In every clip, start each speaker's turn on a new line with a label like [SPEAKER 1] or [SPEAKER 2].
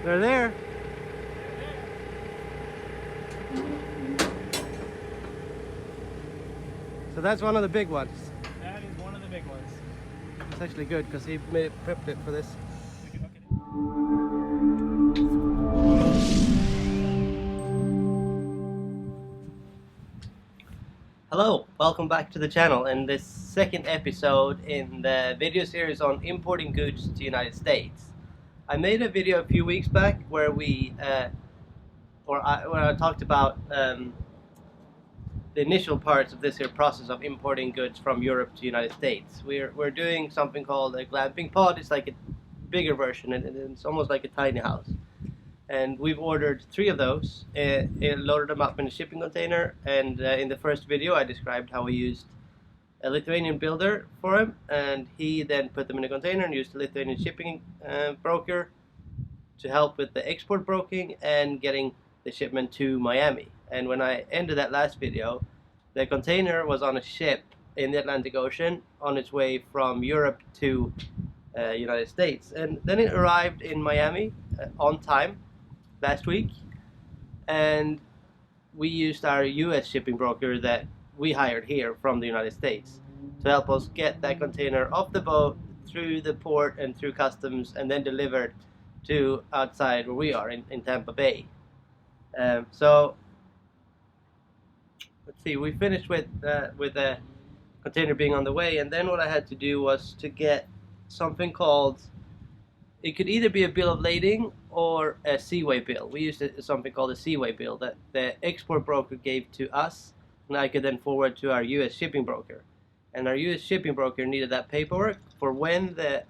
[SPEAKER 1] They're there. So that's one of the big ones.
[SPEAKER 2] That is one of the big ones.
[SPEAKER 1] It's actually good because he prepped it for this. Hello, welcome back to the channel and this second episode in the video series on importing goods to the United States. I made a video a few weeks back where I talked about the initial parts of this here process of importing goods from Europe to the United States. We're doing something called a glamping pod. It's like a bigger version and it's almost like a tiny house. And we've ordered 3 of those, loaded them up in a shipping container, and in the first video I described how we used a Lithuanian builder for him, and he then put them in a container and used a Lithuanian shipping broker to help with the export broking and getting the shipment to Miami. And when I ended that last video, the container was on a ship in the Atlantic Ocean on its way from Europe to United States, and then it arrived in Miami on time last week, and we used our US shipping broker that we hired here from the United States to help us get that container off the boat, through the port and through customs, and then delivered to outside where we are in Tampa Bay. So let's see, we finished with the container being on the way, and then what I had to do was to get something called, it could either be a bill of lading or a seaway bill. We used something called a seaway bill that the export broker gave to us, and I could then forward to our US shipping broker. And our US shipping broker needed that paperwork for when the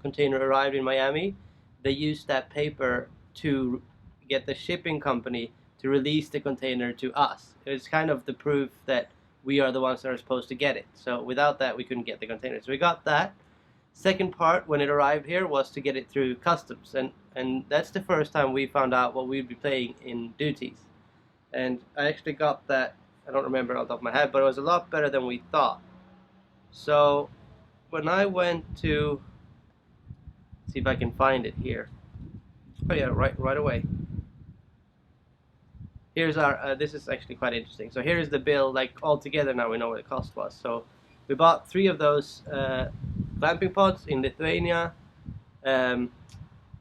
[SPEAKER 1] container arrived in Miami. They used that paper to get the shipping company to release the container to us. It's kind of the proof that we are the ones that are supposed to get it. So without that, we couldn't get the container. So we got that. Second part, when it arrived here, was to get it through customs, and that's the first time we found out what we'd be paying in duties. And I actually got that, I don't remember off the top of my head, but it was a lot better than we thought. So when I went to see if I can find it here. Oh yeah, right away. Here's our this is actually quite interesting. So here is the bill, like all together. Now we know what the cost was. So we bought 3 of those glamping pods in Lithuania, and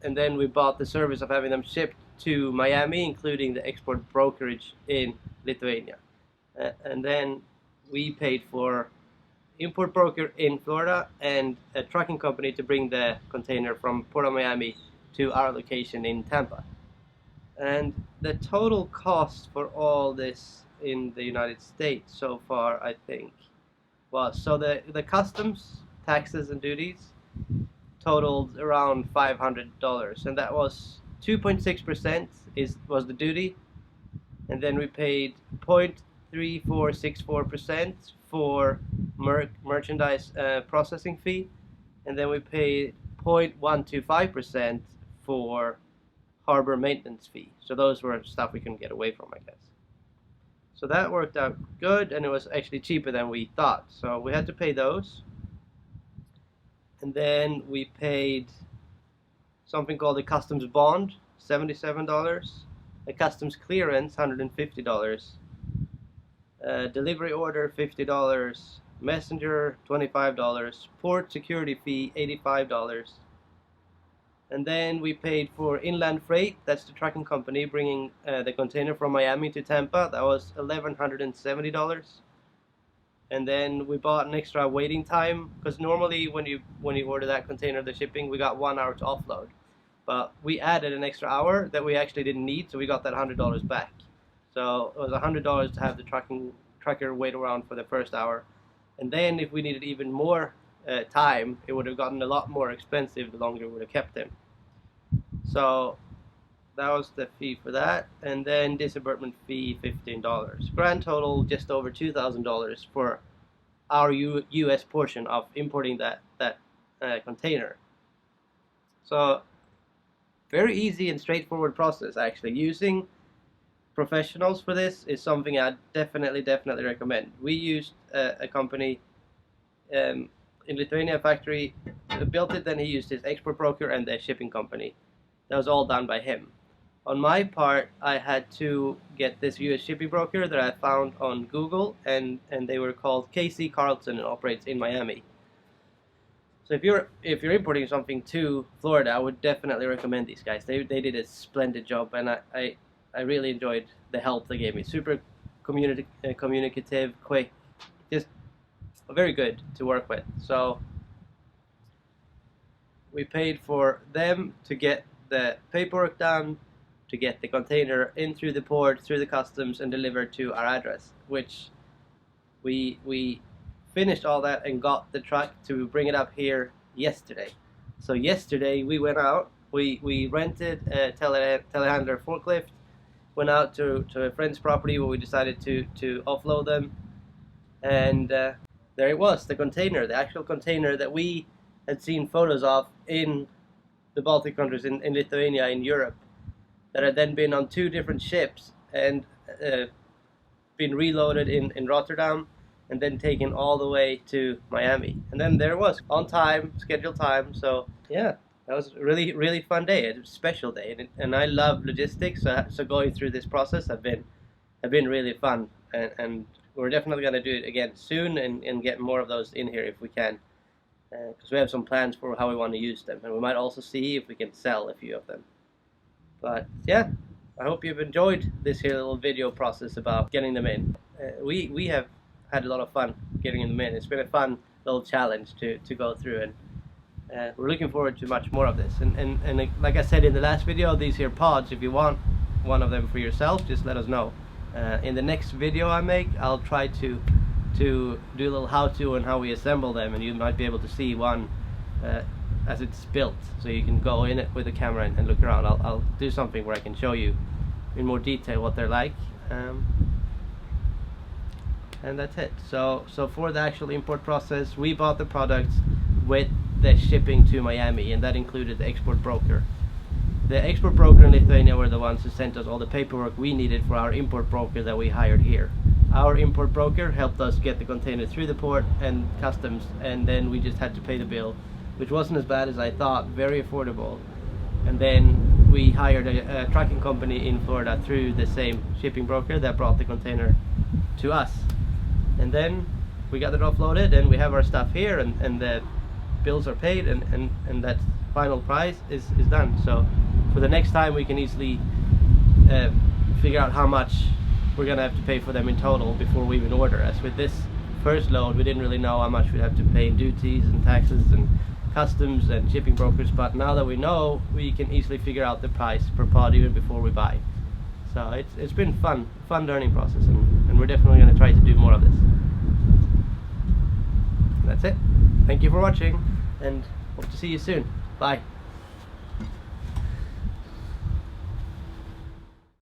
[SPEAKER 1] then we bought the service of having them shipped to Miami, including the export brokerage in Lithuania. And then we paid for import broker in Florida and a trucking company to bring the container from Port of Miami to our location in Tampa. And the total cost for all this in the United States so far, I think, was, so the customs, taxes and duties totaled around $500, and that was 2.6% was the duty, and then we paid 0.3464% for merchandise processing fee, and then we paid 0.125% for harbor maintenance fee. So those were stuff we couldn't get away from, I guess. So that worked out good, and it was actually cheaper than we thought. So we had to pay those. And then we paid something called a customs bond, $77. A customs clearance, $150. Delivery order, $50. Messenger, $25. Port security fee, $85. And then we paid for inland freight. That's the trucking company bringing the container from Miami to Tampa. That was $1,170. And then we bought an extra waiting time, because normally when you order that container, the shipping, we got 1 hour to offload. But we added an extra hour that we actually didn't need, so we got that $100 back. So it was $100 to have the trucker wait around for the first hour. And then if we needed even more time, it would have gotten a lot more expensive the longer we would have kept him. So that was the fee for that, and then disbursement fee $15. Grand total just over $2,000 for our US portion of importing that container. So very easy and straightforward process, actually. Using professionals for this is something I definitely recommend. We used a company in Lithuania, factory built it, then he used his export broker and the shipping company. That was all done by him. On my part, I had to get this US shipping broker that I found on Google, and they were called KC Carlson and operates in Miami. So if you're importing something to Florida, I would definitely recommend these guys. They did a splendid job, and I really enjoyed the help they gave me. Super communicative, quick, just very good to work with. So we paid for them to get the paperwork done, to get the container in through the port, through the customs, and delivered to our address, which we finished all that and got the truck to bring it up here yesterday. So yesterday we went out, we rented a telehandler forklift, went out to a friend's property where we decided to offload them, and there it was, the container, the actual container that we had seen photos of in the Baltic countries, in Lithuania, in Europe, that had then been on 2 different ships and been reloaded in Rotterdam and then taken all the way to Miami. And then there it was, on time, scheduled time. So yeah, that was a really fun day, a special day, and I love logistics. So going through this process have been really fun, and we're definitely going to do it again soon and get more of those in here if we can, because we have some plans for how we want to use them, and we might also see if we can sell a few of them. But yeah, I hope you've enjoyed this here little video process about getting them in. We have had a lot of fun getting them in. It's been a fun little challenge to go through, and we're looking forward to much more of this. And like I said in the last video, these here pods, if you want one of them for yourself, just let us know. In the next video I make, I'll try to do a little how-to on how we assemble them, and you might be able to see one as it's built, so you can go in it with the camera and look around. I'll do something where I can show you in more detail what they're like, and that's it. So for the actual import process, we bought the products with the shipping to Miami, and that included the export broker. The export broker in Lithuania were the ones who sent us all the paperwork we needed for our import broker that we hired here. Our import broker helped us get the container through the port and customs, and then we just had to pay the bill, which wasn't as bad as I thought, very affordable. And then we hired a trucking company in Florida through the same shipping broker that brought the container to us. And then we got it offloaded, and we have our stuff here, and the bills are paid, and that final price is done. So for the next time, we can easily figure out how much we're gonna have to pay for them in total before we even order. As with this first load, we didn't really know how much we'd have to pay in duties and taxes and customs and shipping brokers, but now that we know, we can easily figure out the price per pod even before we buy. So it's been fun learning process, and we're definitely going to try to do more of this. And that's it. Thank you for watching, and hope to see you soon. Bye.